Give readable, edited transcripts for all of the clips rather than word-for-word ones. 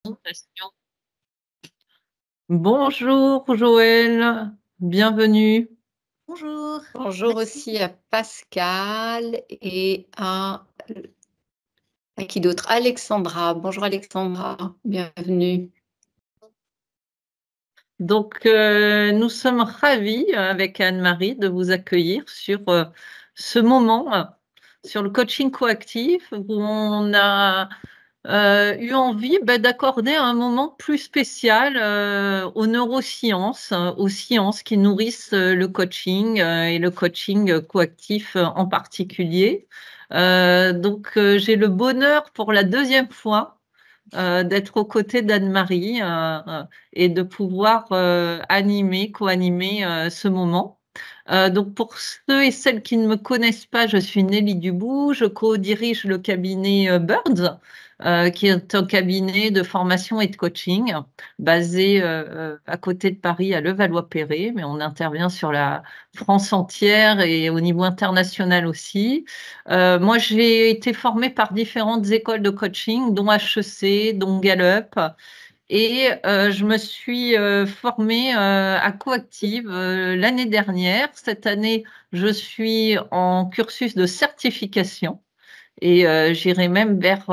Présentation. Bonjour Joël, bienvenue. Bonjour. Bonjour Merci. aussi à Pascal et à qui d'autre? Alexandra. Bonjour Alexandra, bienvenue. Donc, nous sommes ravis avec Anne-Marie de vous accueillir sur ce moment, sur le coaching coactif, où on a eu envie d'accorder un moment plus spécial aux neurosciences, aux sciences qui nourrissent le coaching et le coaching coactif en particulier. J'ai le bonheur pour la deuxième fois d'être aux côtés d'Anne-Marie et de pouvoir animer, co-animer ce moment. Donc pour ceux et celles qui ne me connaissent pas, je suis Nelly Dubout, je co-dirige le cabinet Birds, qui est un cabinet de formation et de coaching basé à côté de Paris à Levallois-Perret, mais on intervient sur la France entière et au niveau international aussi. Moi, j'ai été formée par différentes écoles de coaching, dont HEC, dont Gallup. Et je me suis formée à Coactive l'année dernière. Cette année, je suis en cursus de certification et j'irai même vers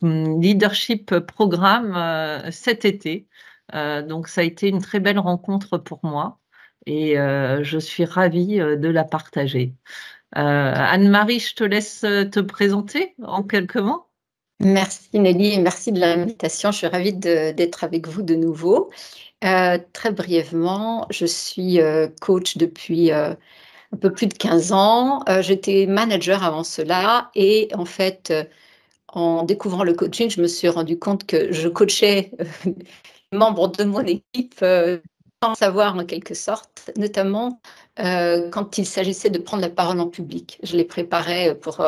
leadership programme cet été. Donc, ça a été une très belle rencontre pour moi et je suis ravie de la partager. Anne-Marie, je te laisse te présenter en quelques mots. Merci Nelly et merci de l'invitation. Je suis ravie d'être avec vous de nouveau. Très brièvement, je suis coach depuis un peu plus de 15 ans. J'étais manager avant cela et en fait, en découvrant le coaching, je me suis rendu compte que je coachais les membres de mon équipe sans savoir en quelque sorte, notamment quand il s'agissait de prendre la parole en public. Je les préparais pour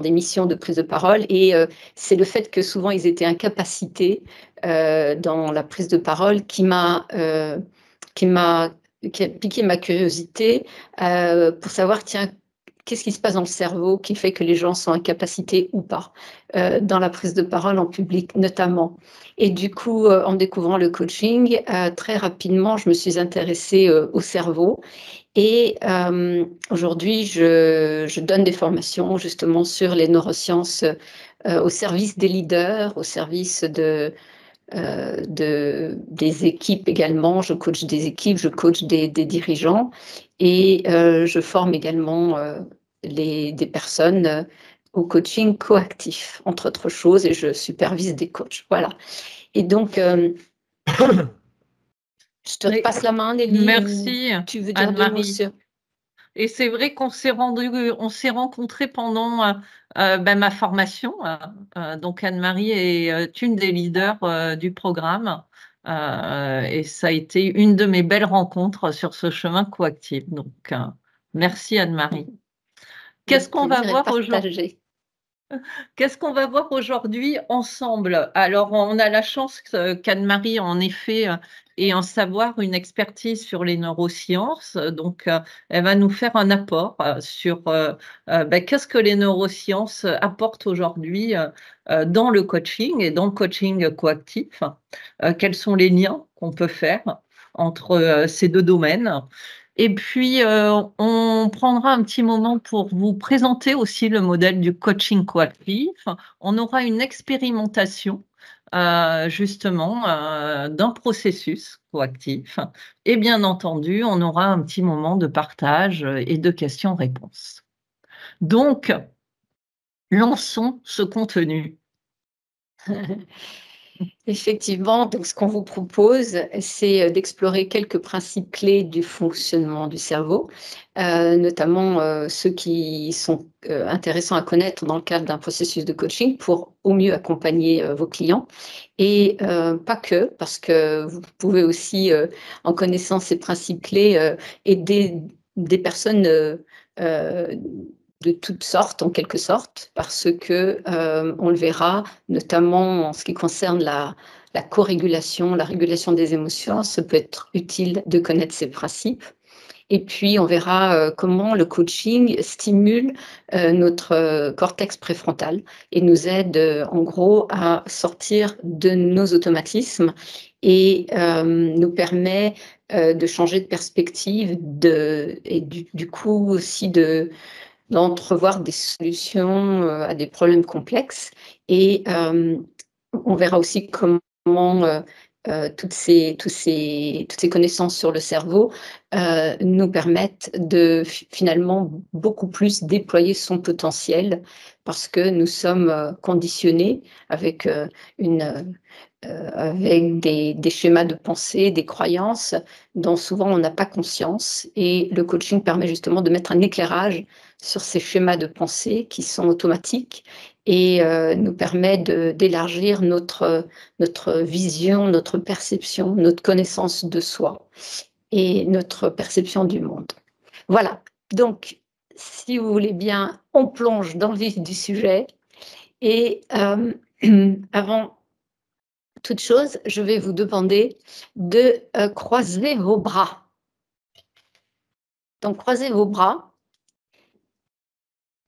des missions de prise de parole et c'est le fait que souvent ils étaient incapacités dans la prise de parole qui a piqué ma curiosité pour savoir, tiens, qu'est-ce qui se passe dans le cerveau qui fait que les gens sont incapacités ou pas dans la prise de parole en public notamment. Et du coup, en découvrant le coaching, très rapidement, je me suis intéressée au cerveau. Et aujourd'hui, je donne des formations justement sur les neurosciences au service des leaders, au service des équipes également. Je coach des équipes, je coach des dirigeants et je forme également des personnes au coaching coactif, entre autres choses, et je supervise des coachs. Voilà. Et donc, je te passe la main, Nelly. Merci, Tu veux dire deux mots sur... Et c'est vrai qu'on s'est rencontrés pendant ma formation. Donc Anne-Marie est une des leaders du programme. Et ça a été une de mes belles rencontres sur ce chemin coactif. Donc merci Anne-Marie. Qu'est-ce qu'on va voir aujourd'hui? Qu'est-ce qu'on va voir aujourd'hui ensemble? Alors, on a la chance qu'Anne-Marie, en effet, ait un savoir, une expertise sur les neurosciences. Donc, elle va nous faire un apport sur qu'est-ce que les neurosciences apportent aujourd'hui dans le coaching et dans le coaching coactif. Quels sont les liens qu'on peut faire entre ces deux domaines? Et puis, on prendra un petit moment pour vous présenter aussi le modèle du coaching coactif. On aura une expérimentation, justement, d'un processus coactif. Et bien entendu, on aura un petit moment de partage et de questions-réponses. Donc, lançons ce contenu. Effectivement, donc ce qu'on vous propose, c'est d'explorer quelques principes clés du fonctionnement du cerveau, notamment ceux qui sont intéressants à connaître dans le cadre d'un processus de coaching pour au mieux accompagner vos clients. Et pas que, parce que vous pouvez aussi, en connaissant ces principes clés, aider des personnes de toutes sortes, en quelque sorte, parce que on le verra, notamment en ce qui concerne la co-régulation, la régulation des émotions, ça peut être utile de connaître ces principes. Et puis, on verra comment le coaching stimule notre cortex préfrontal et nous aide en gros à sortir de nos automatismes et nous permet de changer de perspective et du coup aussi d'entrevoir des solutions à des problèmes complexes. Et on verra aussi comment toutes ces connaissances sur le cerveau nous permettent de finalement beaucoup plus déployer son potentiel parce que nous sommes conditionnés avec avec des schémas de pensée, des croyances dont souvent on n'a pas conscience. Et le coaching permet justement de mettre un éclairage sur ces schémas de pensée qui sont automatiques et nous permet d'élargir notre vision, notre perception, notre connaissance de soi et notre perception du monde. Voilà, donc si vous voulez bien, on plonge dans le vif du sujet et avant toute chose, je vais vous demander de croiser vos bras. Donc, croisez vos bras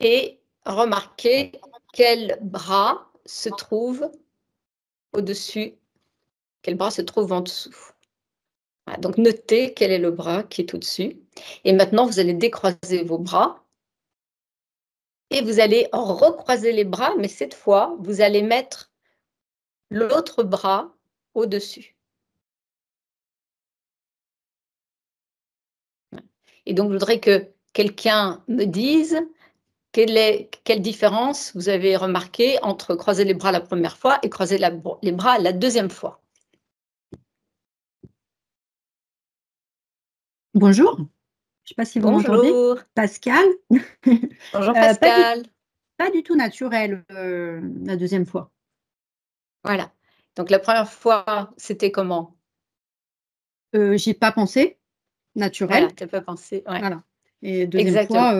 et remarquez quel bras se trouve au-dessus, quel bras se trouve en dessous. Voilà, donc, notez quel est le bras qui est au-dessus. Et maintenant, vous allez décroiser vos bras et vous allez recroiser les bras, mais cette fois, vous allez mettre l'autre bras au-dessus. Et donc, je voudrais que quelqu'un me dise quelle différence vous avez remarqué entre croiser les bras la première fois et croiser les bras la deuxième fois? Bonjour, je ne sais pas si vous m'entendez. Bonjour. Pascal. Bonjour Pascal. Pas du tout naturel la deuxième fois. Voilà. Donc la première fois, c'était comment? J'y ai pas pensé, naturel. Voilà, tu n'as pas pensé. Ouais. Voilà. Et deuxième fois,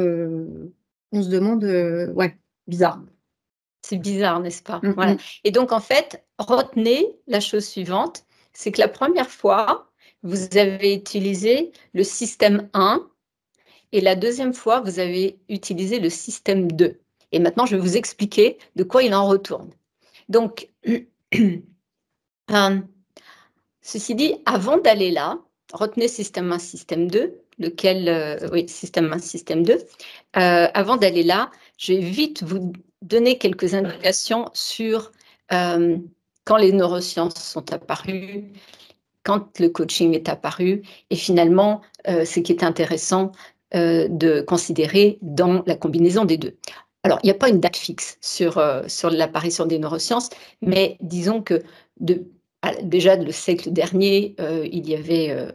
on se demande, ouais, bizarre. C'est bizarre, n'est-ce pas? Voilà. Et donc, en fait, retenez la chose suivante, c'est que la première fois, vous avez utilisé le système 1 et la deuxième fois, vous avez utilisé le système 2. Et maintenant, je vais vous expliquer de quoi il en retourne. Donc, ceci dit, avant d'aller là, retenez système 1, système 2, oui, système 1, système 2. Avant d'aller là, je vais vite vous donner quelques indications sur quand les neurosciences sont apparues, quand le coaching est apparu, et finalement, ce qui est intéressant de considérer dans la combinaison des deux. Alors, il n'y a pas une date fixe sur l'apparition des neurosciences, mais disons que déjà le siècle dernier, il y avait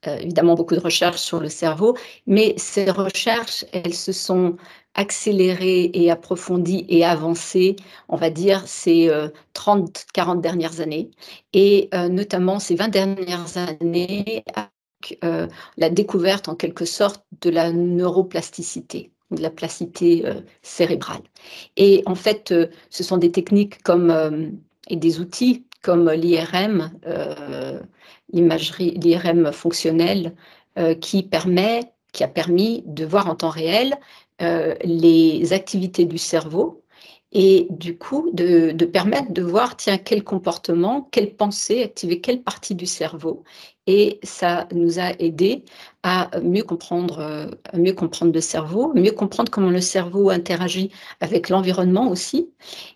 évidemment beaucoup de recherches sur le cerveau, mais ces recherches, elles se sont accélérées et approfondies et avancées, on va dire, ces 30-40 dernières années, et notamment ces 20 dernières années avec la découverte en quelque sorte de la neuroplasticité, de la plasticité cérébrale. Et en fait, ce sont des techniques et des outils comme l'IRM, l'IRM fonctionnelle, qui a permis de voir en temps réel les activités du cerveau et du coup de permettre de voir, tiens, quel comportement, quelle pensée, activer quelle partie du cerveau. Et ça nous a aidé à mieux comprendre le cerveau, mieux comprendre comment le cerveau interagit avec l'environnement aussi.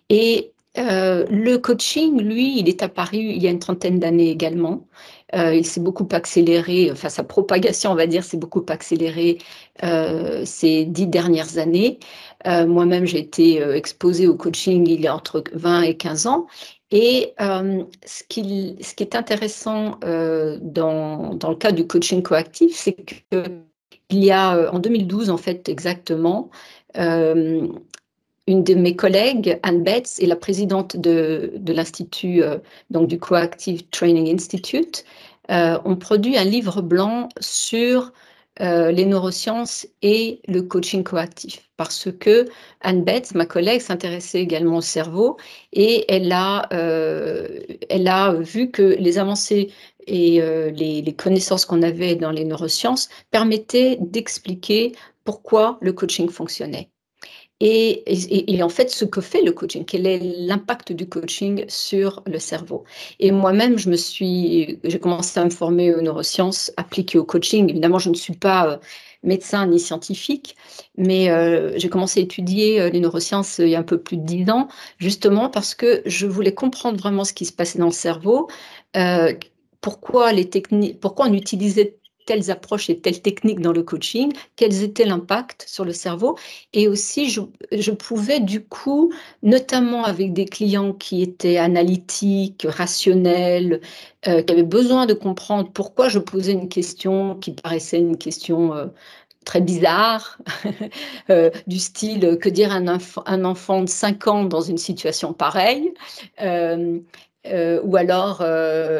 Et le coaching, lui, il est apparu il y a une trentaine d'années également. Il s'est beaucoup accéléré, enfin sa propagation, on va dire, s'est beaucoup accélérée ces 10 dernières années. Moi-même, j'ai été exposée au coaching il y a entre 20 et 15 ans. Et ce qui est intéressant dans le cas du coaching coactif, c'est qu'il y a en 2012, en fait, exactement, une de mes collègues, Anne Betts, est la présidente de l'Institut, donc du Coactive Training Institute, ont produit un livre blanc sur les neurosciences et le coaching coactif. Parce que Anne Betts, ma collègue, s'intéressait également au cerveau et elle a vu que les avancées et les connaissances qu'on avait dans les neurosciences permettaient d'expliquer pourquoi le coaching fonctionnait. Et en fait, ce que fait le coaching, quel est l'impact du coaching sur le cerveau. Et moi-même, j'ai commencé à me former aux neurosciences appliquées au coaching. Évidemment, je ne suis pas médecin ni scientifique, mais j'ai commencé à étudier les neurosciences il y a un peu plus de 10 ans, justement parce que je voulais comprendre vraiment ce qui se passait dans le cerveau, pourquoi on utilisait telles approches et telles techniques dans le coaching, quels étaient l'impact sur le cerveau. Et aussi, je pouvais du coup, notamment avec des clients qui étaient analytiques, rationnels, qui avaient besoin de comprendre pourquoi je posais une question qui paraissait une question très bizarre, du style « Que dire un enfant de 5 ans dans une situation pareille ?» ou alors,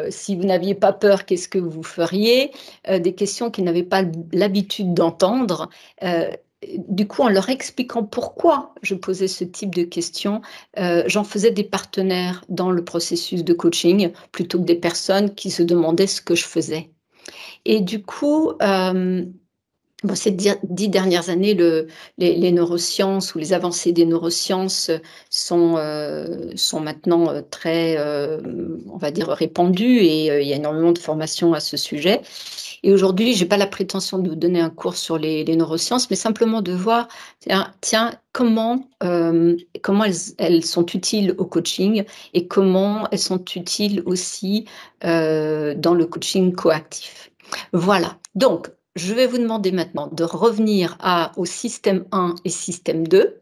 si vous n'aviez pas peur, qu'est-ce que vous feriez? Des questions qu'ils n'avaient pas l'habitude d'entendre. Du coup, en leur expliquant pourquoi je posais ce type de questions, j'en faisais des partenaires dans le processus de coaching, plutôt que des personnes qui se demandaient ce que je faisais. Et du coup, ces 10 dernières années, les neurosciences ou les avancées des neurosciences sont maintenant très, on va dire, répandues et il y a énormément de formations à ce sujet. Et aujourd'hui, je n'ai pas la prétention de vous donner un cours sur les neurosciences, mais simplement de voir, tiens, comment elles sont utiles au coaching et comment elles sont utiles aussi dans le coaching coactif. Voilà, donc je vais vous demander maintenant de revenir au système 1 et système 2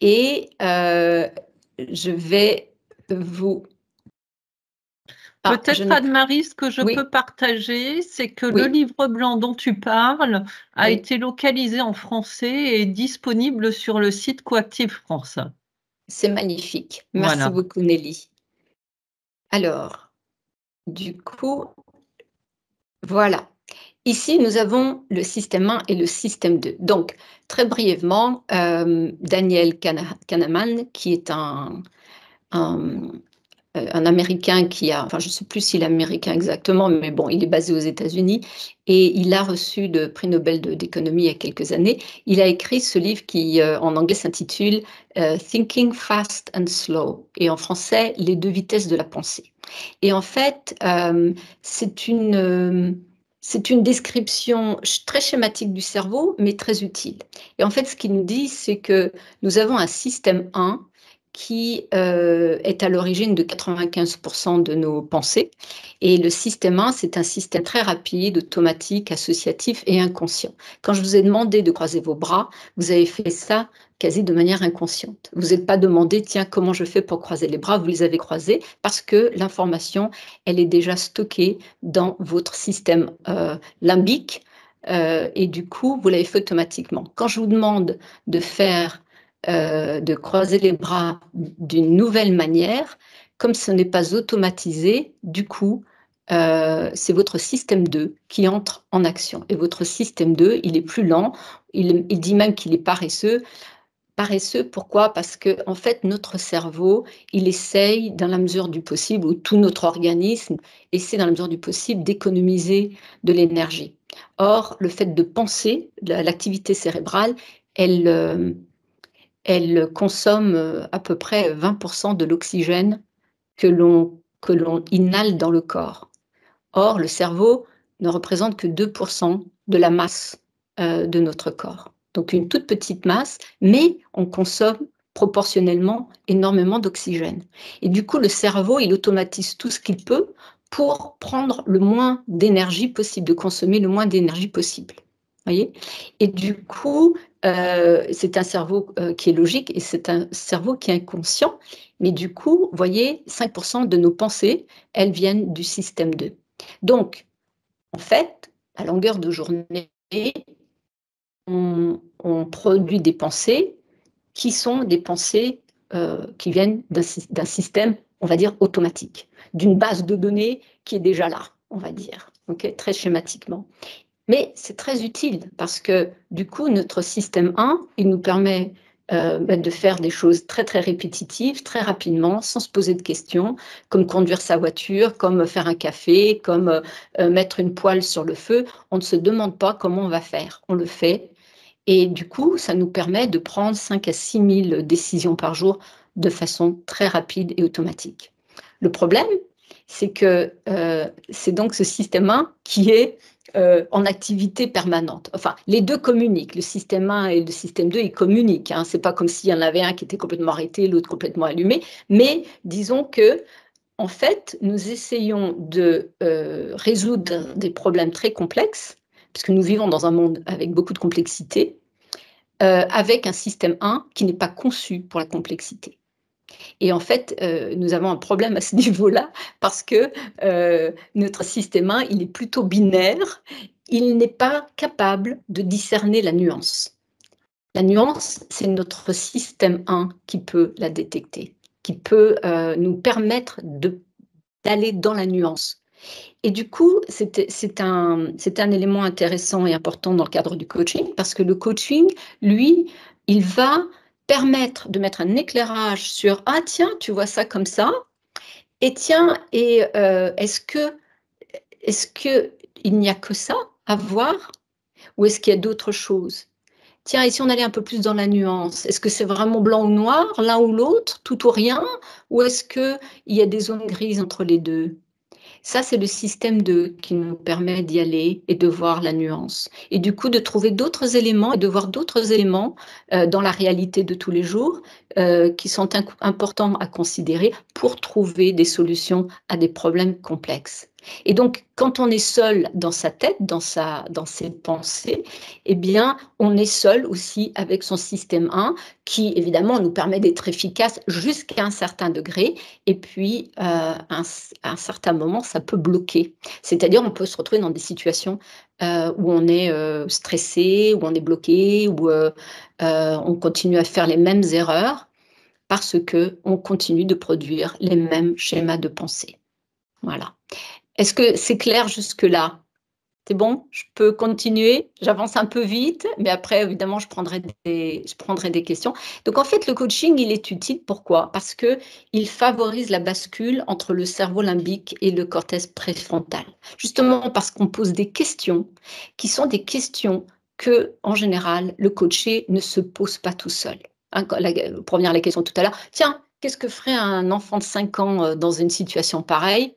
et je vais vous... Peut-être, Anne-Marie, ce que je peux partager, c'est que le livre blanc dont tu parles a été localisé en français et est disponible sur le site Coactive France. C'est magnifique. Merci beaucoup, Nelly. Alors, du coup, voilà. Ici, nous avons le système 1 et le système 2. Donc, très brièvement, Daniel Kahneman, qui est un Américain enfin, je ne sais plus s'il est américain exactement, mais bon, il est basé aux États-Unis et il a reçu le prix Nobel d'économie il y a quelques années. Il a écrit ce livre qui, en anglais, s'intitule Thinking Fast and Slow et en français, Les 2 vitesses de la pensée. Et en fait, c'est une description très schématique du cerveau, mais très utile. Et en fait, ce qu'il nous dit, c'est que nous avons un système 1 qui est à l'origine de 95% de nos pensées. Et le système 1, c'est un système très rapide, automatique, associatif et inconscient. Quand je vous ai demandé de croiser vos bras, vous avez fait ça quasi de manière inconsciente. Vous n'êtes pas demandé, tiens, comment je fais pour croiser les bras? Vous les avez croisés parce que l'information, elle est déjà stockée dans votre système limbique et du coup, vous l'avez fait automatiquement. Quand je vous demande de croiser les bras d'une nouvelle manière, comme ce n'est pas automatisé, du coup, c'est votre système 2 qui entre en action. Et votre système 2, il est plus lent, il dit même qu'il est paresseux. Paresseux, pourquoi? Parce que en fait, notre cerveau, il essaye, dans la mesure du possible, ou tout notre organisme essaie, dans la mesure du possible, d'économiser de l'énergie. Or, le fait de penser, l'activité cérébrale, elle consomme à peu près 20% de l'oxygène que l'on inhale dans le corps. Or, le cerveau ne représente que 2% de la masse de notre corps. Donc une toute petite masse, mais on consomme proportionnellement énormément d'oxygène. Et du coup, le cerveau, il automatise tout ce qu'il peut pour prendre le moins d'énergie possible, de consommer le moins d'énergie possible. Voyez? Et du coup, c'est un cerveau qui est logique et c'est un cerveau qui est inconscient. Mais du coup, vous voyez, 5% de nos pensées, elles viennent du système 2. Donc, en fait, à longueur de journée, on produit des pensées qui sont des pensées qui viennent d'un système, on va dire, automatique, d'une base de données qui est déjà là, on va dire, okay, très schématiquement. Mais c'est très utile parce que du coup, notre système 1, il nous permet de faire des choses très, très répétitives, très rapidement, sans se poser de questions, comme conduire sa voiture, comme faire un café, comme mettre une poêle sur le feu. On ne se demande pas comment on va faire, on le fait. Et du coup, ça nous permet de prendre 5 à 6 000 décisions par jour de façon très rapide et automatique. Le problème, c'est que c'est donc ce système 1 qui est en activité permanente. Enfin, les deux communiquent. Le système 1 et le système 2, ils communiquent. Hein. Ce n'est pas comme s'il y en avait un qui était complètement arrêté, l'autre complètement allumé. Mais disons que, en fait, nous essayons de résoudre des problèmes très complexes, puisque nous vivons dans un monde avec beaucoup de complexité, avec un système 1 qui n'est pas conçu pour la complexité. Et en fait, nous avons un problème à ce niveau-là parce que notre système 1, il est plutôt binaire. Il n'est pas capable de discerner la nuance. La nuance, c'est notre système 1 qui peut la détecter, qui peut nous permettre d'aller dans la nuance. Et du coup, c'est un élément intéressant et important dans le cadre du coaching, parce que le coaching, lui, il va permettre de mettre un éclairage sur « Ah tiens, tu vois ça comme ça, et tiens, et est-ce qu'il n'y a que ça à voir, ou est-ce qu'il y a d'autres choses ? Tiens, et si on allait un peu plus dans la nuance, est-ce que c'est vraiment blanc ou noir, l'un ou l'autre, tout ou rien, ou est-ce qu'il y a des zones grises entre les deux ? » Ça, c'est le système 2 qui nous permet d'y aller et de voir la nuance. Et du coup, de trouver d'autres éléments et de voir d'autres éléments dans la réalité de tous les jours qui sont importants à considérer pour trouver des solutions à des problèmes complexes. Et donc, quand on est seul dans sa tête, dans ses pensées, eh bien, on est seul aussi avec son système 1 qui, évidemment, nous permet d'être efficace jusqu'à un certain degré. Et puis, à un certain moment, ça peut bloquer. C'est-à-dire, on peut se retrouver dans des situations où on est stressé, où on est bloqué, où on continue à faire les mêmes erreurs parce qu'on continue de produire les mêmes schémas de pensée. Voilà. Est-ce que c'est clair jusque-là ? C'est bon, je peux continuer, j'avance un peu vite, mais après, évidemment, je prendrai des questions. Donc, en fait, le coaching, il est utile. Pourquoi ? Parce qu'il favorise la bascule entre le cerveau limbique et le cortex préfrontal. Justement parce qu'on pose des questions qui sont des questions que, en général, le coaché ne se pose pas tout seul. Hein, pour revenir à la question tout à l'heure, tiens, qu'est-ce que ferait un enfant de 5 ans dans une situation pareille ?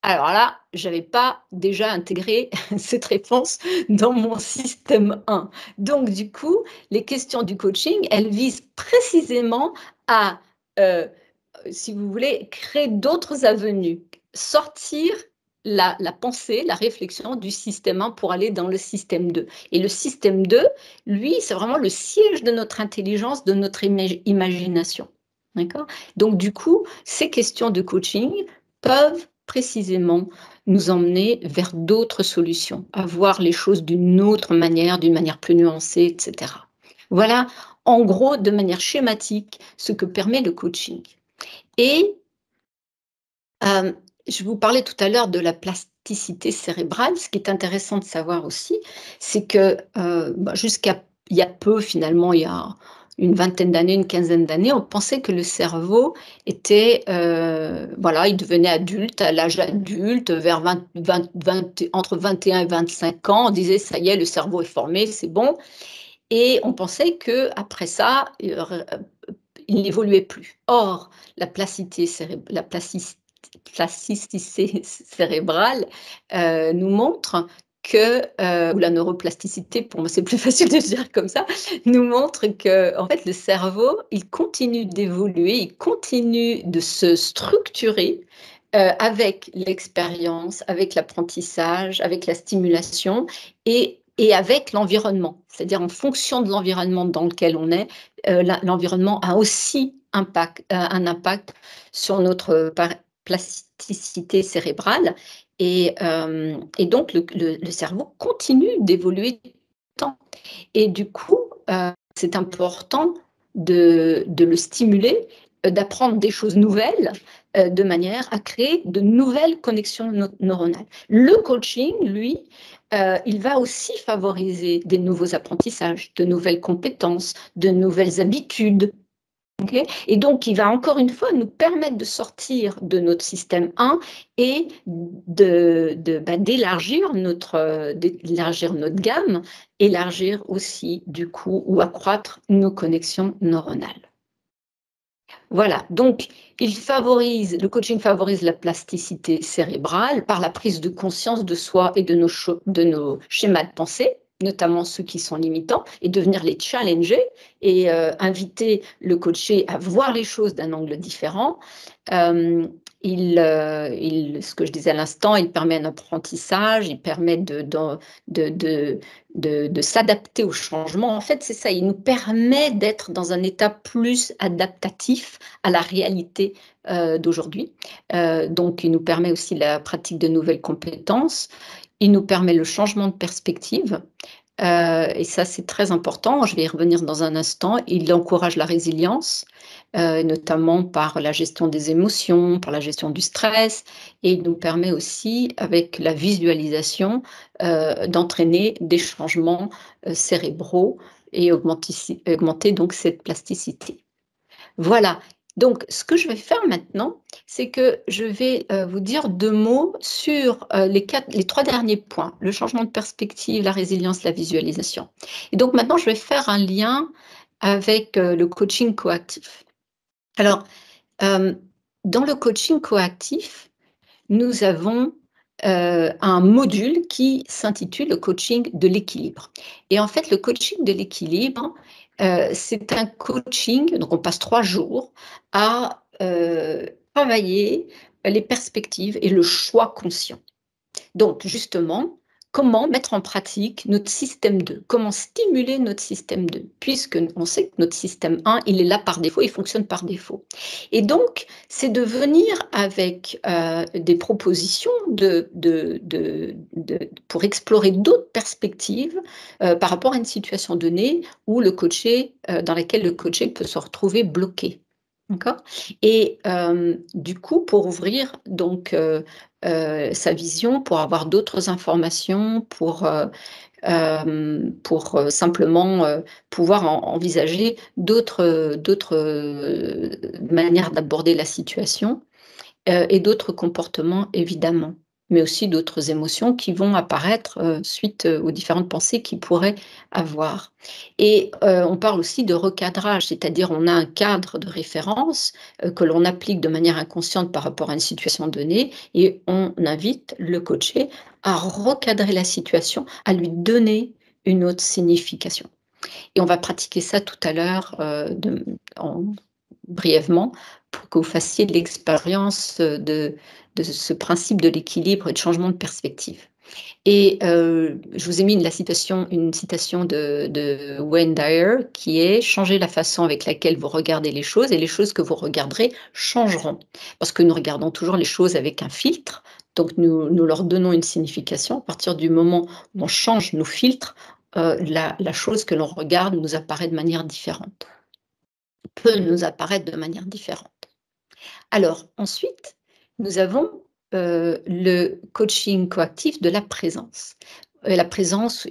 Alors là, je n'avais pas déjà intégré cette réponse dans mon système 1. Donc, du coup, les questions du coaching, elles visent précisément à, si vous voulez, créer d'autres avenues, sortir la pensée, la réflexion du système 1 pour aller dans le système 2. Et le système 2, lui, c'est vraiment le siège de notre intelligence, de notre imagination. D'accord ? Donc, du coup, ces questions de coaching peuvent précisément nous emmener vers d'autres solutions, à voir les choses d'une autre manière, d'une manière plus nuancée, etc. Voilà, en gros, de manière schématique, ce que permet le coaching. Et je vous parlais tout à l'heure de la plasticité cérébrale. Ce qui est intéressant de savoir aussi, c'est que jusqu'à il y a peu, finalement, il y a une vingtaine d'années, une quinzaine d'années, on pensait que le cerveau était, il devenait adulte, à l'âge adulte, vers entre 21 et 25 ans, on disait, ça y est, le cerveau est formé, c'est bon. Et on pensait qu'après ça, il n'évoluait plus. Or, la plasticité cérébrale nous montre que, ou la neuroplasticité, pour moi c'est plus facile de dire comme ça, nous montre que en fait, le cerveau, il continue d'évoluer, il continue de se structurer avec l'expérience, avec l'apprentissage, avec la stimulation et avec l'environnement. C'est-à-dire en fonction de l'environnement dans lequel on est, l'environnement a aussi un impact sur notre plasticité cérébrale. Et donc, le cerveau continue d'évoluer tout le temps. Et du coup, c'est important de le stimuler, d'apprendre des choses nouvelles, de manière à créer de nouvelles connexions neuronales. Le coaching, lui, il va aussi favoriser des nouveaux apprentissages, de nouvelles compétences, de nouvelles habitudes. Okay. Et donc, il va encore une fois nous permettre de sortir de notre système 1 et d'élargir notre gamme, élargir aussi du coup ou accroître nos connexions neuronales. Voilà, donc le coaching favorise la plasticité cérébrale par la prise de conscience de soi et de nos schémas de pensée, notamment ceux qui sont limitants, et de venir les challenger et inviter le coaché à voir les choses d'un angle différent. Ce que je disais à l'instant, il permet un apprentissage, il permet de s'adapter au changement. En fait, c'est ça, il nous permet d'être dans un état plus adaptatif à la réalité d'aujourd'hui. Donc, il nous permet aussi la pratique de nouvelles compétences. Il nous permet le changement de perspective. Et ça, c'est très important. Je vais y revenir dans un instant. Il encourage la résilience, notamment par la gestion des émotions, par la gestion du stress. Et il nous permet aussi, avec la visualisation, d'entraîner des changements cérébraux et augmenter donc cette plasticité. Voilà. Donc, ce que je vais faire maintenant, c'est que je vais vous dire 2 mots sur les 3 derniers points, le changement de perspective, la résilience, la visualisation. Et donc maintenant, je vais faire un lien avec le coaching coactif. Alors, dans le coaching coactif, nous avons un module qui s'intitule le coaching de l'équilibre. Et en fait, le coaching de l'équilibre, c'est un coaching, donc on passe 3 jours à travailler les perspectives et le choix conscient. Donc justement, comment mettre en pratique notre système 2, comment stimuler notre système 2, puisque on sait que notre système 1, il est là par défaut, il fonctionne par défaut. Et donc, c'est de venir avec des propositions pour explorer d'autres perspectives par rapport à une situation donnée où dans laquelle le coaché peut se retrouver bloqué. D'accord ? Et du coup, pour ouvrir donc sa vision, pour avoir d'autres informations, pour simplement pouvoir envisager d'autres manières d'aborder la situation et d'autres comportements, évidemment, mais aussi d'autres émotions qui vont apparaître suite aux différentes pensées qu'ils pourraient avoir. Et on parle aussi de recadrage, c'est-à-dire on a un cadre de référence que l'on applique de manière inconsciente par rapport à une situation donnée et on invite le coaché à recadrer la situation, à lui donner une autre signification. Et on va pratiquer ça tout à l'heure brièvement pour que vous fassiez l'expérience de ce principe de l'équilibre et de changement de perspective. Et je vous ai mis une citation de Wayne Dyer qui est « Changez la façon avec laquelle vous regardez les choses et les choses que vous regarderez changeront ». Parce que nous regardons toujours les choses avec un filtre, donc nous leur donnons une signification. À partir du moment où on change nos filtres, la chose que l'on regarde nous apparaît de manière différente, peut nous apparaître de manière différente. Alors ensuite, nous avons le coaching coactif de la présence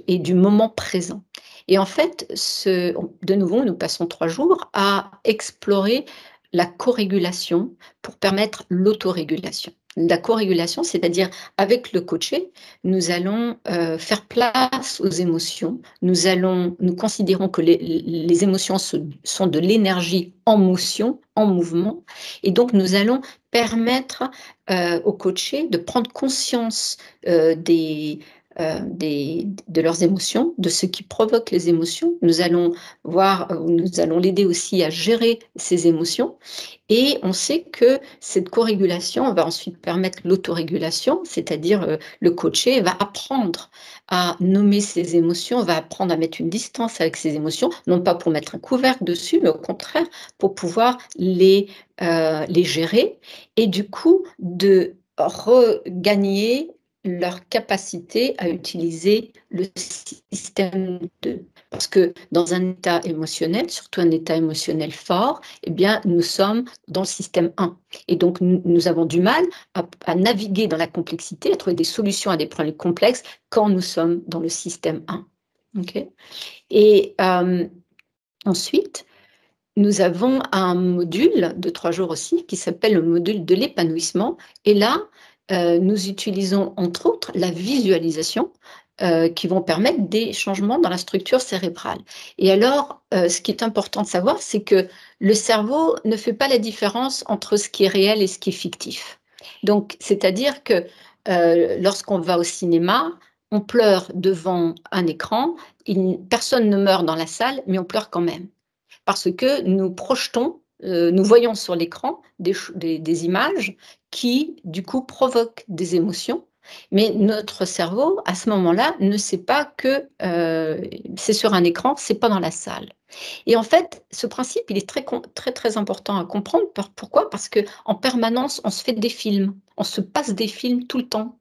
et du moment présent. Et en fait, de nouveau, nous passons 3 jours à explorer la co-régulation pour permettre l'autorégulation. La co-régulation, c'est-à-dire avec le coaché, nous allons faire place aux émotions. Nous considérons que les émotions sont de l'énergie en motion, en mouvement, et donc nous allons permettre aux coachés de prendre conscience de leurs émotions, de ce qui provoque les émotions. Nous allons l'aider aussi à gérer ses émotions. Et on sait que cette co-régulation va ensuite permettre l'autorégulation, c'est-à-dire le coaché va apprendre à nommer ses émotions, va apprendre à mettre une distance avec ses émotions, non pas pour mettre un couvercle dessus, mais au contraire pour pouvoir les gérer et du coup de regagner leur capacité à utiliser le système 2. Parce que dans un état émotionnel, surtout un état émotionnel fort, eh bien, nous sommes dans le système 1. Et donc, nous avons du mal à naviguer dans la complexité, à trouver des solutions à des problèmes complexes quand nous sommes dans le système 1. Okay. Et ensuite, nous avons un module de 3 jours aussi qui s'appelle le module de l'épanouissement. Et là, nous utilisons entre autres la visualisation qui vont permettre des changements dans la structure cérébrale. Et alors, ce qui est important de savoir, c'est que le cerveau ne fait pas la différence entre ce qui est réel et ce qui est fictif. Donc, c'est-à-dire que lorsqu'on va au cinéma, on pleure devant un écran, personne ne meurt dans la salle, mais on pleure quand même. Parce que nous projetons, nous voyons sur l'écran des images qui, du coup, provoquent des émotions. Mais notre cerveau, à ce moment-là, ne sait pas que c'est sur un écran, c'est pas dans la salle. Et en fait, ce principe, il est très important à comprendre. Pourquoi? Parce qu'en permanence, on se fait des films. On se passe des films tout le temps.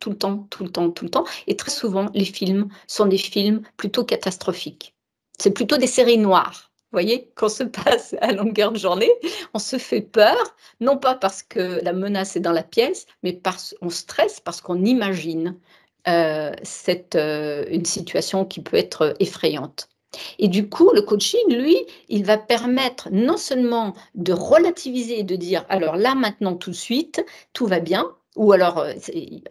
Et très souvent, les films sont des films plutôt catastrophiques. C'est plutôt des séries noires. Vous voyez, qu'on se passe à longueur de journée, on se fait peur, non pas parce que la menace est dans la pièce, mais parce qu'on stresse, parce qu'on imagine une situation qui peut être effrayante. Et du coup, le coaching, lui, il va permettre non seulement de relativiser et de dire, alors là, maintenant, tout de suite, tout va bien, ou alors,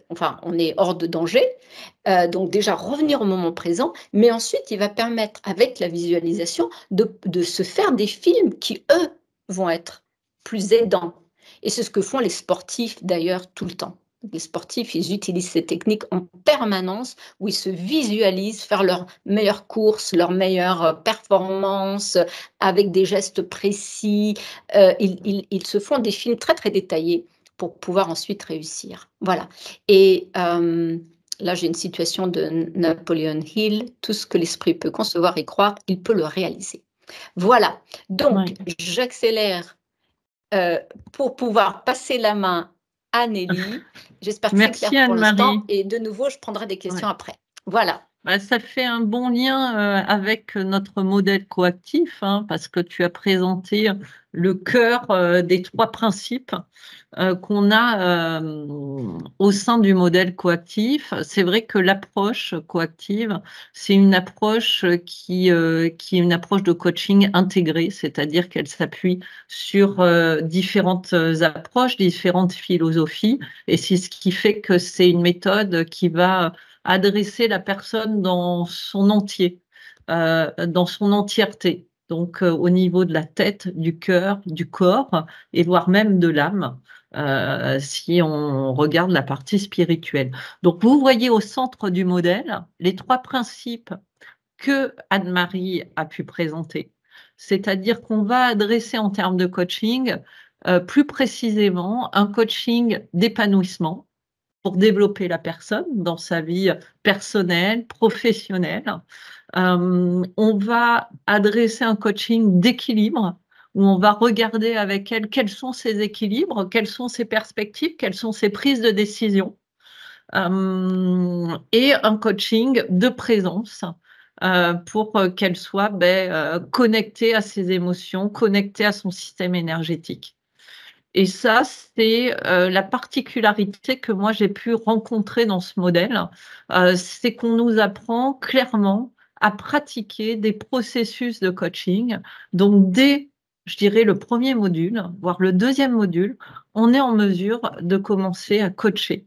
enfin, on est hors de danger, donc déjà revenir au moment présent, mais ensuite, il va permettre, avec la visualisation, de se faire des films qui, eux, vont être plus aidants. Et c'est ce que font les sportifs, d'ailleurs, tout le temps. Les sportifs, ils utilisent ces techniques en permanence, où ils se visualisent faire leurs meilleures courses, leurs meilleures performances, avec des gestes précis. Ils se font des films très détaillés pour pouvoir ensuite réussir. Voilà. Et là, j'ai une situation de Napoleon Hill. Tout ce que l'esprit peut concevoir et croire, il peut le réaliser. Voilà. Donc, j'accélère pour pouvoir passer la main à Nelly. J'espère que c'est clair pour l'instant. Et de nouveau, je prendrai des questions après. Voilà. Ça fait un bon lien avec notre modèle coactif, hein, parce que tu as présenté le cœur des 3 principes qu'on a au sein du modèle coactif. C'est vrai que l'approche coactive, c'est une approche qui est une approche de coaching intégrée, c'est-à-dire qu'elle s'appuie sur différentes approches, différentes philosophies, et c'est ce qui fait que c'est une méthode qui va adresser la personne dans son entier, dans son entièreté. Donc, au niveau de la tête, du cœur, du corps, et voire même de l'âme, si on regarde la partie spirituelle. Donc, vous voyez au centre du modèle les 3 principes que Anne-Marie a pu présenter. C'est-à-dire qu'on va adresser en termes de coaching, plus précisément, un coaching d'épanouissement, pour développer la personne dans sa vie personnelle, professionnelle. On va adresser un coaching d'équilibre où on va regarder avec elle quels sont ses équilibres, quelles sont ses perspectives, quelles sont ses prises de décision. Et un coaching de présence pour qu'elle soit connectée à ses émotions, connectée à son système énergétique. Et ça, c'est la particularité que moi j'ai pu rencontrer dans ce modèle, c'est qu'on nous apprend clairement à pratiquer des processus de coaching. Donc dès, je dirais, le premier module, voire le deuxième module, on est en mesure de commencer à coacher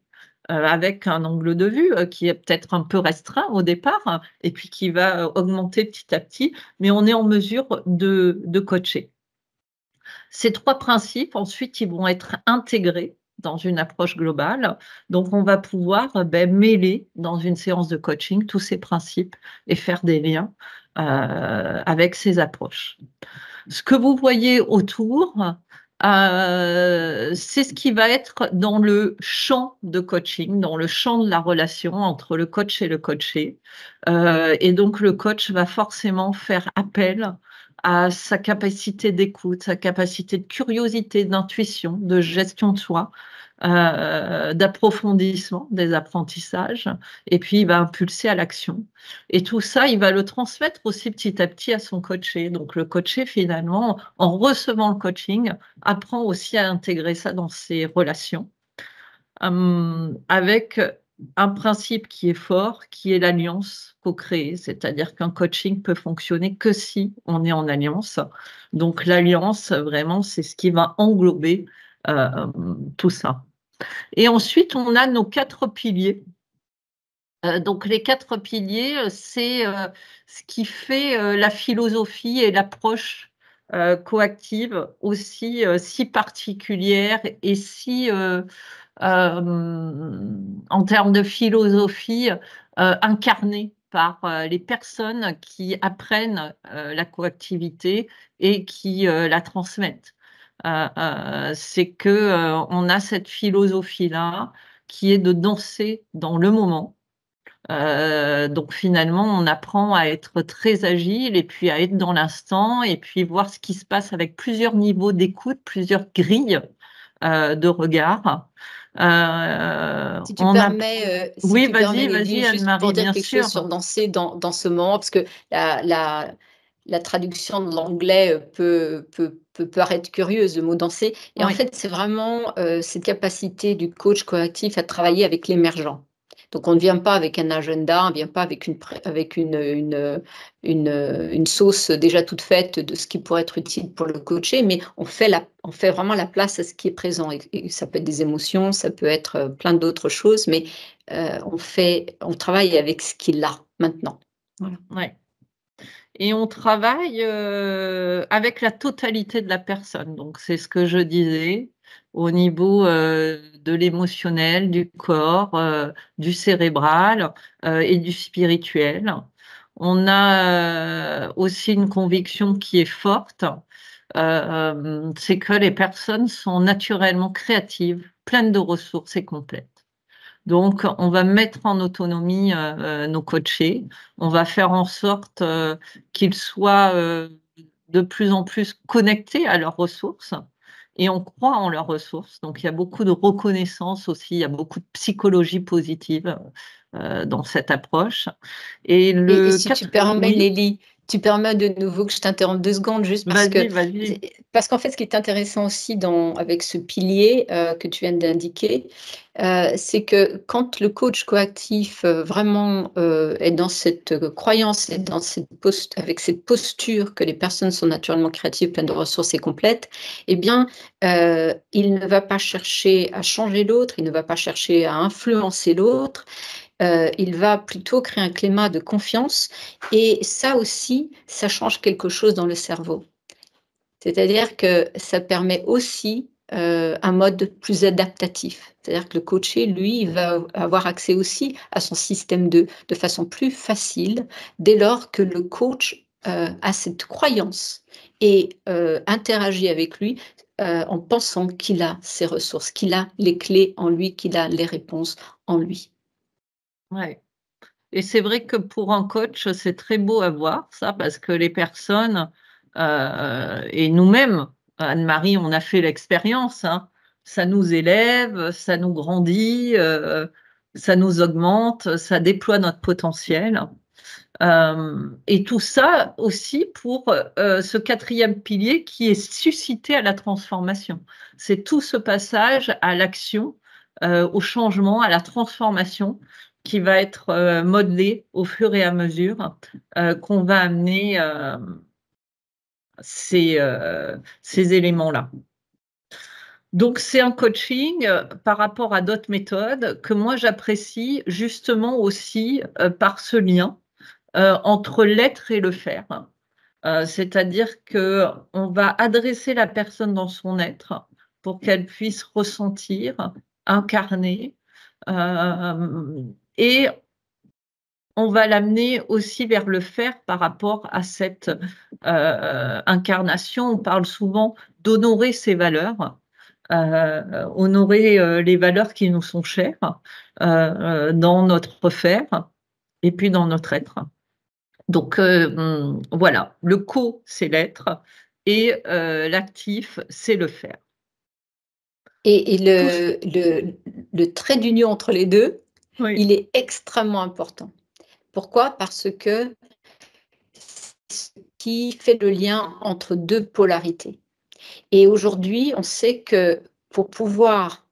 avec un angle de vue qui est peut-être un peu restreint au départ et puis qui va augmenter petit à petit, mais on est en mesure de coacher. Ces 3 principes, ensuite, ils vont être intégrés dans une approche globale. Donc, on va pouvoir mêler dans une séance de coaching tous ces principes et faire des liens avec ces approches. Ce que vous voyez autour, c'est ce qui va être dans le champ de coaching, dans le champ de la relation entre le coach et le coaché. Et donc, le coach va forcément faire appel à sa capacité d'écoute, sa capacité de curiosité, d'intuition, de gestion de soi, d'approfondissement des apprentissages, et puis il va impulser à l'action. Et tout ça, il va le transmettre aussi petit à petit à son coaché. Donc le coaché, finalement, en recevant le coaching, apprend aussi à intégrer ça dans ses relations, avec un principe qui est fort, qui est l'alliance co-créée, c'est-à-dire qu'un coaching peut fonctionner que si on est en alliance. Donc l'alliance, vraiment, c'est ce qui va englober tout ça. Et ensuite, on a nos 4 piliers. Donc les 4 piliers, c'est ce qui fait la philosophie et l'approche coactive aussi si particulière et si en termes de philosophie, incarnée par les personnes qui apprennent la coactivité et qui la transmettent. C'est que on a cette philosophie-là qui est de danser dans le moment. Donc finalement, on apprend à être très agile et puis à être dans l'instant et puis voir ce qui se passe avec plusieurs niveaux d'écoute, plusieurs grilles de regard. Si tu permets, Oui, vas-y, Lydie, juste Anne-Marie, pour dire bien quelque chose sûr. sur danser dans ce moment, parce que la traduction de l'anglais peut paraître curieuse, le mot danser. Et en Oui, fait, c'est vraiment cette capacité du coach coactif à travailler avec l'émergent. Donc, on ne vient pas avec un agenda, on ne vient pas avec une sauce déjà toute faite de ce qui pourrait être utile pour le coacher, mais on fait vraiment la place à ce qui est présent. Et ça peut être des émotions, ça peut être plein d'autres choses, mais on travaille avec ce qu'il a maintenant. Voilà. ouais. Et on travaille avec la totalité de la personne. Donc, c'est ce que je disais au niveau de l'émotionnel, du corps, du cérébral et du spirituel. On a aussi une conviction qui est forte, c'est que les personnes sont naturellement créatives, pleines de ressources et complètes. Donc, on va mettre en autonomie nos coachés. On va faire en sorte qu'ils soient de plus en plus connectés à leurs ressources et on croit en leurs ressources. Donc, il y a beaucoup de reconnaissance aussi, il y a beaucoup de psychologie positive dans cette approche. Et Si tu permets, oui, Nelly, tu permets de nouveau que je t'interrompe 2 secondes juste vas-y. parce qu'en fait, ce qui est intéressant aussi avec ce pilier que tu viens d'indiquer, c'est que quand le coach coactif vraiment est dans cette croyance et avec cette posture que les personnes sont naturellement créatives, pleines de ressources et complètes, eh bien, il ne va pas chercher à changer l'autre, il ne va pas chercher à influencer l'autre, il va plutôt créer un climat de confiance et ça aussi, ça change quelque chose dans le cerveau. C'est-à-dire que ça permet aussi, un mode plus adaptatif. C'est-à-dire que le coaché, lui, il va avoir accès aussi à son système de façon plus facile, dès lors que le coach, a cette croyance et interagit avec lui, en pensant qu'il a ses ressources, qu'il a les clés en lui, qu'il a les réponses en lui. Ouais. Et c'est vrai que pour un coach, c'est très beau à voir ça, parce que les personnes, et nous-mêmes, Anne-Marie, on a fait l'expérience, hein, ça nous élève, ça nous grandit, ça nous augmente, ça déploie notre potentiel. Et tout ça aussi pour ce 4e pilier qui est suscité à la transformation. C'est tout ce passage à l'action, au changement, à la transformation qui va être modelé au fur et à mesure qu'on va amener ces éléments-là. Donc, c'est un coaching par rapport à d'autres méthodes que moi j'apprécie justement aussi par ce lien entre l'être et le faire. C'est-à-dire qu'on va adresser la personne dans son être pour qu'elle puisse ressentir, incarner, et on va l'amener aussi vers le faire par rapport à cette incarnation. On parle souvent d'honorer ses valeurs, honorer les valeurs qui nous sont chères dans notre faire et puis dans notre être. Donc, voilà, le co, c'est l'être et l'actif, c'est le faire. Et le trait d'union entre les deux, Oui. il est extrêmement important. Pourquoi? Parce que c'est ce qui fait le lien entre deux polarités. Et aujourd'hui, on sait que pour pouvoir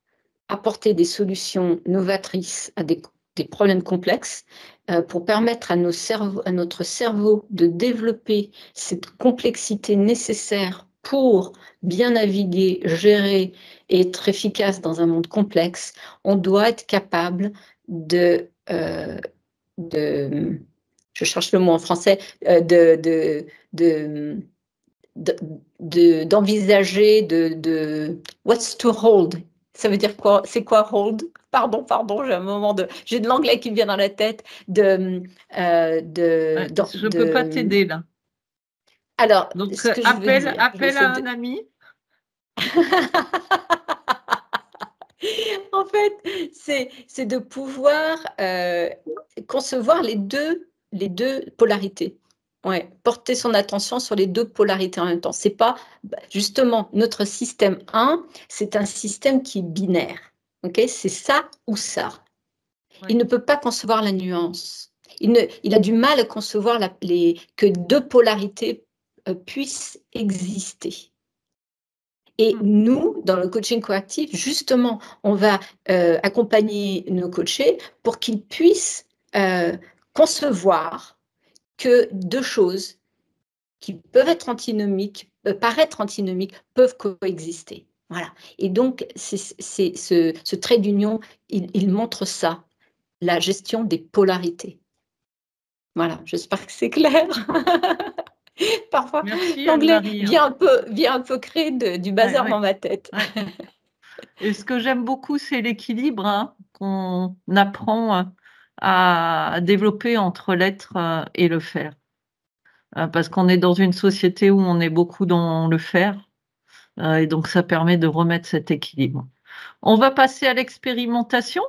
apporter des solutions novatrices à des problèmes complexes, pour permettre à notre cerveau de développer cette complexité nécessaire pour bien naviguer, gérer et être efficace dans un monde complexe, on doit être capable je cherche le mot en français, d'envisager what's to hold. Ça veut dire quoi? C'est quoi hold? Pardon, j'ai de l'anglais qui me vient dans la tête. Je ne peux pas t'aider là. Alors, donc ce que je veux dire, appelle à un ami. En fait, c'est de pouvoir concevoir les deux polarités. Ouais, porter son attention sur les deux polarités en même temps. C'est pas, justement, notre système 1, c'est un système qui est binaire. Okay? C'est ça ou ça. Ouais. Il ne peut pas concevoir la nuance. Il a du mal à concevoir que deux polarités puissent exister. Et nous, dans le coaching coactif, justement, on va accompagner nos coachés pour qu'ils puissent concevoir que deux choses qui peuvent être antinomiques, paraître antinomiques, peuvent coexister. Voilà. Et donc, ce trait d'union, il montre ça, la gestion des polarités. Voilà, j'espère que c'est clair. Parfois, l'anglais vient un peu créer du bazar dans ma tête. Ouais. Et ce que j'aime beaucoup, c'est l'équilibre hein, qu'on apprend à développer entre l'être et le faire. Parce qu'on est dans une société où on est beaucoup dans le faire. Et donc, ça permet de remettre cet équilibre. On va passer à l'expérimentation?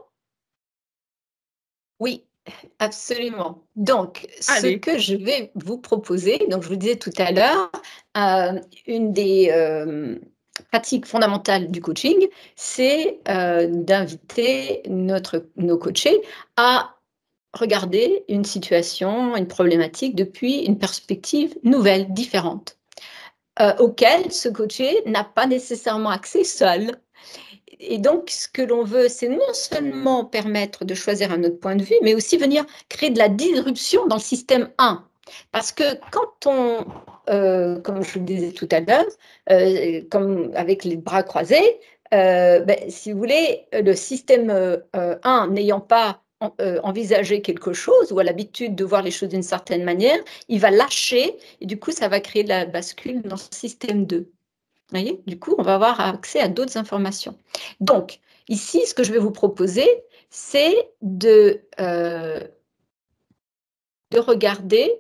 Oui. Absolument. Donc, ce que je vais vous proposer, donc je vous disais tout à l'heure, une des pratiques fondamentales du coaching, c'est d'inviter nos coachés à regarder une situation, une problématique depuis une perspective nouvelle, différente, auquel ce coaché n'a pas nécessairement accès seul. Et donc, ce que l'on veut, c'est non seulement permettre de choisir un autre point de vue, mais aussi venir créer de la disruption dans le système 1. Parce que quand on, comme je le disais tout à l'heure, comme avec les bras croisés, si vous voulez, le système 1 n'ayant pas envisagé quelque chose ou a l'habitude de voir les choses d'une certaine manière, il va lâcher et du coup, ça va créer de la bascule dans le système 2. Vous voyez, du coup, on va avoir accès à d'autres informations. Donc, ici, ce que je vais vous proposer, c'est de regarder,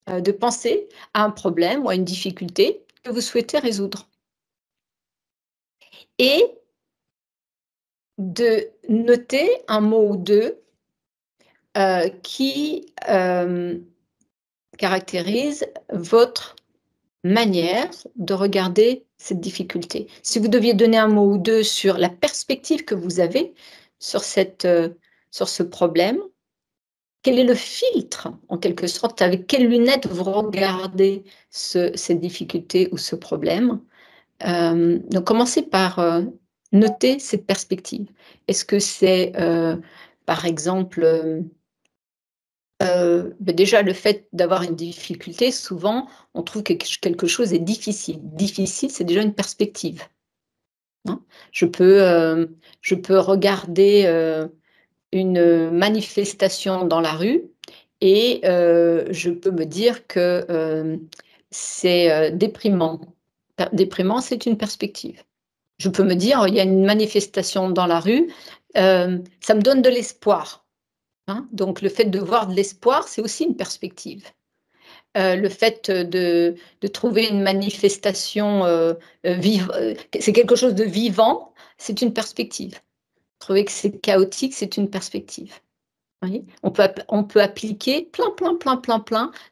de penser à un problème ou à une difficulté que vous souhaitez résoudre. Et de noter un mot ou deux qui caractérise votre manière de regarder cette difficulté. Si vous deviez donner un mot ou deux sur la perspective que vous avez sur ce problème, quel est le filtre, en quelque sorte, avec quelles lunettes vous regardez cette difficulté ou ce problème. Donc, commencez par noter cette perspective. Est-ce que c'est, par exemple, déjà, le fait d'avoir une difficulté, souvent, on trouve que quelque chose est difficile. Difficile, c'est déjà une perspective. Hein. Je peux regarder une manifestation dans la rue et je peux me dire que c'est déprimant. Déprimant, c'est une perspective. Je peux me dire, il y a une manifestation dans la rue, ça me donne de l'espoir. Hein, donc, le fait de voir de l'espoir, c'est aussi une perspective. Le fait de trouver une manifestation, c'est quelque chose de vivant, c'est une perspective. Trouver que c'est chaotique, c'est une perspective. Oui. On peut appliquer plein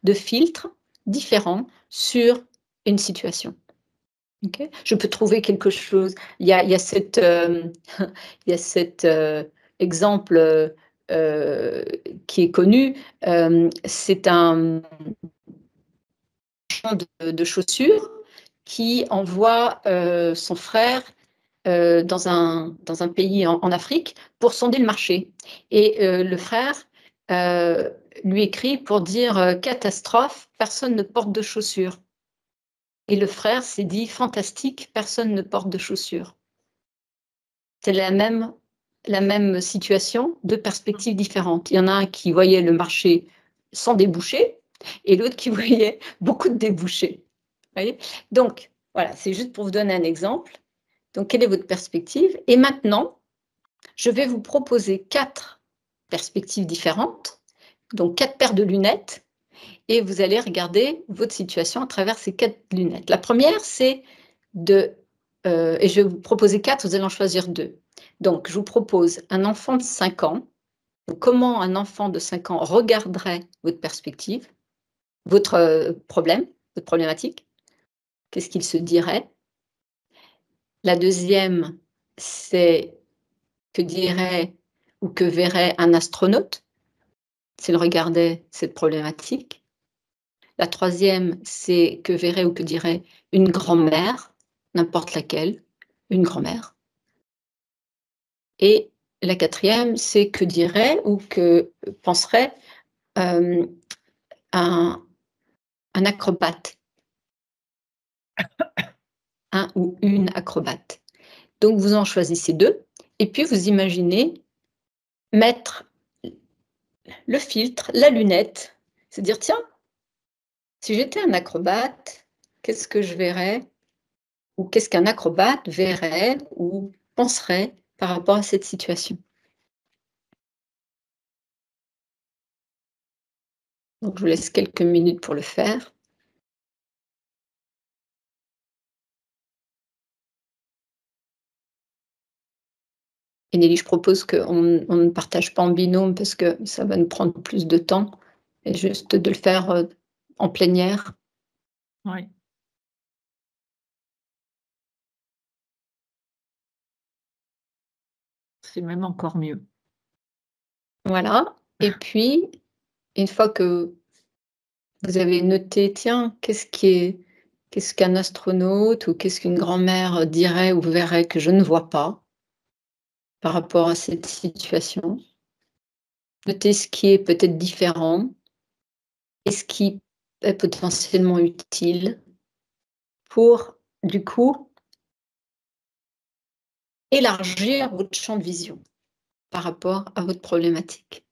de filtres différents sur une situation. Okay. Je peux trouver quelque chose. Il y a cet exemple qui est connu. C'est un champ de chaussures qui envoie son frère dans un pays en Afrique pour sonder le marché. Et le frère lui écrit pour dire catastrophe, personne ne porte de chaussures. Et le frère s'est dit fantastique, personne ne porte de chaussures. C'est la même situation, deux perspectives différentes. Il y en a un qui voyait le marché sans débouchés et l'autre qui voyait beaucoup de débouchés. Vous voyez? Donc, voilà, c'est juste pour vous donner un exemple. Donc, quelle est votre perspective? Et maintenant, je vais vous proposer 4 perspectives différentes, donc 4 paires de lunettes, et vous allez regarder votre situation à travers ces 4 lunettes. La première, c'est et je vais vous proposer 4, vous allez en choisir 2. Donc, je vous propose un enfant de 5 ans, comment un enfant de 5 ans regarderait votre perspective, votre problème, votre problématique, qu'est-ce qu'il se dirait? La deuxième, c'est que dirait ou que verrait un astronaute s'il regardait cette problématique. La troisième, c'est que verrait ou que dirait une grand-mère, n'importe laquelle, une grand-mère. Et la quatrième, c'est que dirait ou que penserait un acrobate, un ou une acrobate. Donc vous en choisissez 2 et puis vous imaginez mettre le filtre, la lunette, se dire tiens, si j'étais un acrobate, qu'est-ce que je verrais? Ou qu'est-ce qu'un acrobate verrait ou penserait par rapport à cette situation? Donc, je vous laisse quelques minutes pour le faire. Et Nelly, je propose qu'on ne partage pas en binôme parce que ça va nous prendre plus de temps et juste de le faire en plénière. Oui. C'est même encore mieux. Voilà. Et puis, une fois que vous avez noté, tiens, qu'est-ce qu'un astronaute ou qu'est-ce qu'une grand-mère dirait ou verrait que je ne vois pas par rapport à cette situation? Notez ce qui est peut-être différent et ce qui est potentiellement utile pour, du coup, élargir votre champ de vision par rapport à votre problématique.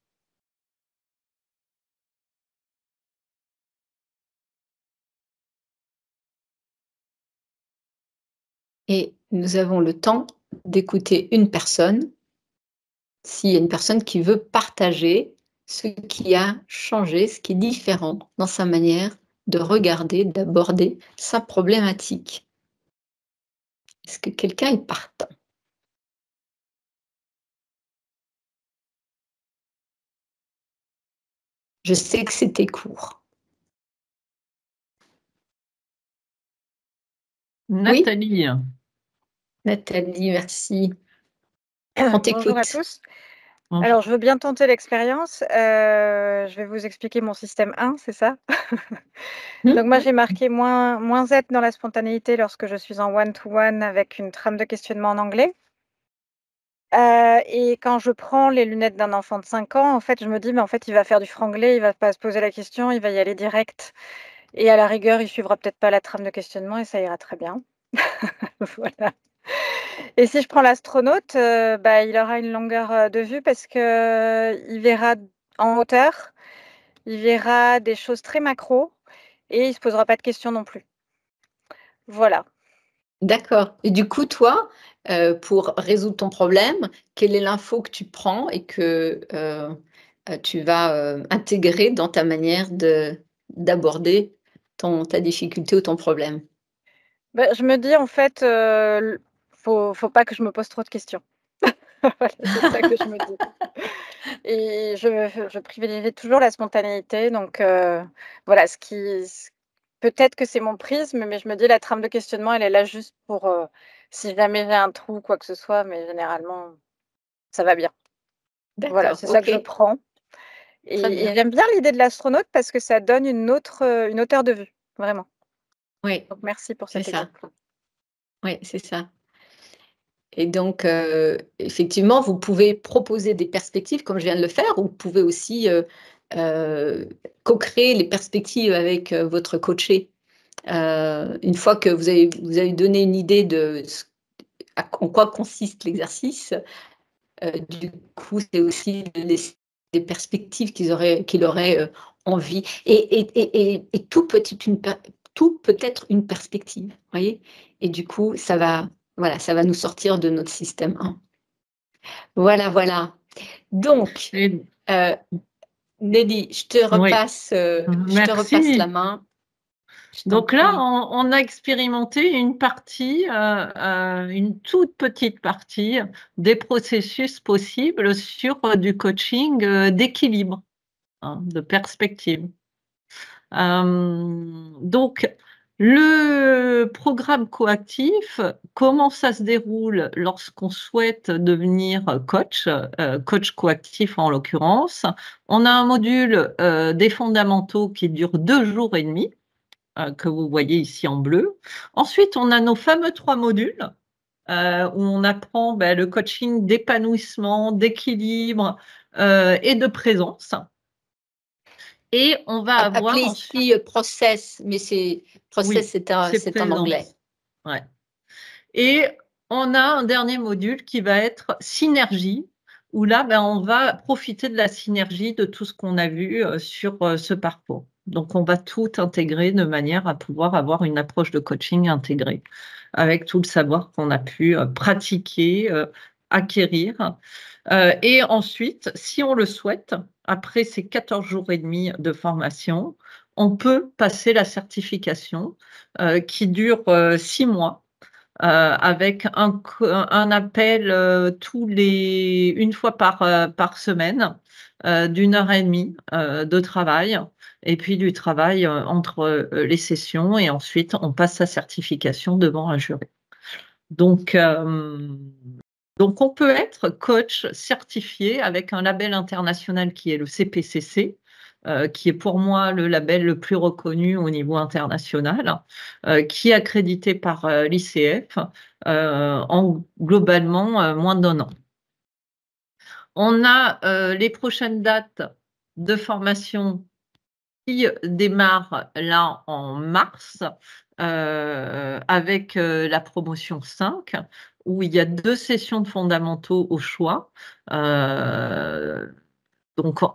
Et nous avons le temps d'écouter une personne, s'il y a une personne qui veut partager ce qui a changé, ce qui est différent dans sa manière de regarder, d'aborder sa problématique. Est-ce que quelqu'un est partant? Je sais que c'était court. Nathalie. Oui, Nathalie, merci. Bonjour à tous. Bonjour. Alors, je veux bien tenter l'expérience. Je vais vous expliquer mon système 1, c'est ça? Donc moi, j'ai marqué moins être dans la spontanéité lorsque je suis en one-to-one avec une trame de questionnement en anglais. Et quand je prends les lunettes d'un enfant de 5 ans, en fait, je me dis: «Mais en fait, il va faire du franglais, il va pas se poser la question, il va y aller direct et à la rigueur, il suivra peut-être pas la trame de questionnement et ça ira très bien». Voilà. Et si je prends l'astronaute, il aura une longueur de vue parce qu'il verra en hauteur, il verra des choses très macro et il se posera pas de questions non plus. Voilà. D'accord. Et du coup, toi, pour résoudre ton problème, quelle est l'info que tu prends et que tu vas intégrer dans ta manière d'aborder ta difficulté ou ton problème? Je me dis en fait, faut pas que je me pose trop de questions. Voilà, c'est ça que je me dis. Et je privilégie toujours la spontanéité. Donc, voilà, peut-être que c'est mon prisme, mais je me dis la trame de questionnement, elle est là juste pour, si jamais j'ai un trou ou quoi que ce soit, mais généralement, ça va bien. Voilà, D'accord, c'est ça que je OK, prends. très Et bien. j'aime bien l'idée de l'astronaute parce que ça donne une hauteur de vue, vraiment. Oui, Donc merci pour c'est cet ça. exemple. Oui, c'est ça. Et donc, effectivement, vous pouvez proposer des perspectives comme je viens de le faire, ou vous pouvez aussi, heu, co-créer les perspectives avec, votre coaché. Une fois que vous avez donné une idée de en quoi consiste l'exercice, du coup, c'est aussi de laisser des perspectives qu'il aurait, envie, et tout peut être une perspective, voyez? Et du coup, ça va nous sortir de notre système 1. Voilà, voilà. Donc, Et heu, Nelly, oui, je te repasse la merci. main. Je t'en Donc là, prie. on a expérimenté une partie, une toute petite partie des processus possibles sur du coaching d'équilibre, hein, de perspective. Donc, le programme coactif, comment ça se déroule lorsqu'on souhaite devenir coach, coach coactif en l'occurrence? On a un module des fondamentaux qui dure 2 jours et demi, que vous voyez ici en bleu. Ensuite, on a nos fameux 3 modules où on apprend le coaching d'épanouissement, d'équilibre et de présence. Et on va avoir Appelé ensuite, ici, process, mais oui, c'est c'est en anglais. présence. Ouais. Et on a un dernier module qui va être synergie, où là, on va profiter de la synergie de tout ce qu'on a vu sur ce parcours. Donc, on va tout intégrer de manière à pouvoir avoir une approche de coaching intégrée, avec tout le savoir qu'on a pu pratiquer, acquérir. Et ensuite, si on le souhaite, après ces 14 jours et demi de formation, on peut passer la certification qui dure 6 mois avec un appel une fois par semaine d'une heure et demie de travail, et puis du travail entre les sessions, et ensuite on passe sa certification devant un jury. Donc, on peut être coach certifié avec un label international qui est le CPCC, qui est pour moi le label le plus reconnu au niveau international, qui est accrédité par l'ICF en globalement moins d'1 an. On a les prochaines dates de formation qui démarrent là en mars avec la promotion 5, où il y a 2 sessions de fondamentaux au choix, donc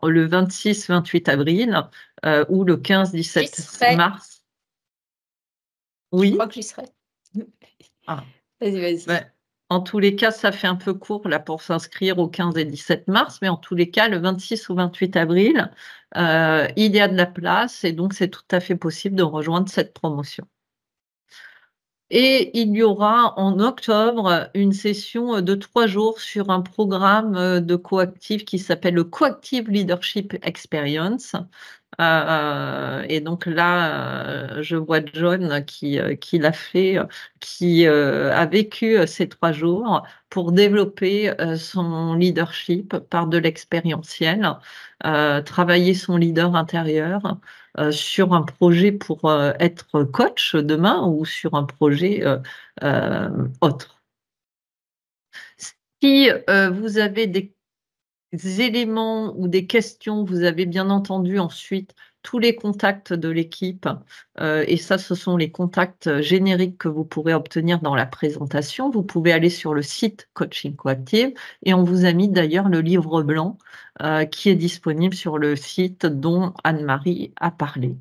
le 26-28 avril ou le J'y 15-17 serai, mars. je Oui? crois que j'y serai. Ah, Vas-y, vas-y. en tous les cas, ça fait un peu court là pour s'inscrire au 15 et 17 mars, mais en tous les cas, le 26 ou 28 avril, il y a de la place, et donc c'est tout à fait possible de rejoindre cette promotion. Et il y aura en octobre une session de 3 jours sur un programme de coactif qui s'appelle le Coactive Leadership Experience. Et donc là, je vois John qui l'a fait, qui a vécu ces 3 jours pour développer son leadership par de l'expérientiel, travailler son leader intérieur sur un projet pour être coach demain, ou sur un projet autre. Si vous avez des éléments ou des questions, vous avez bien entendu ensuite tous les contacts de l'équipe, et ça, ce sont les contacts génériques que vous pourrez obtenir dans la présentation. Vous pouvez aller sur le site Coaching Coactive, et on vous a mis d'ailleurs le livre blanc qui est disponible sur le site dont Anne-Marie a parlé.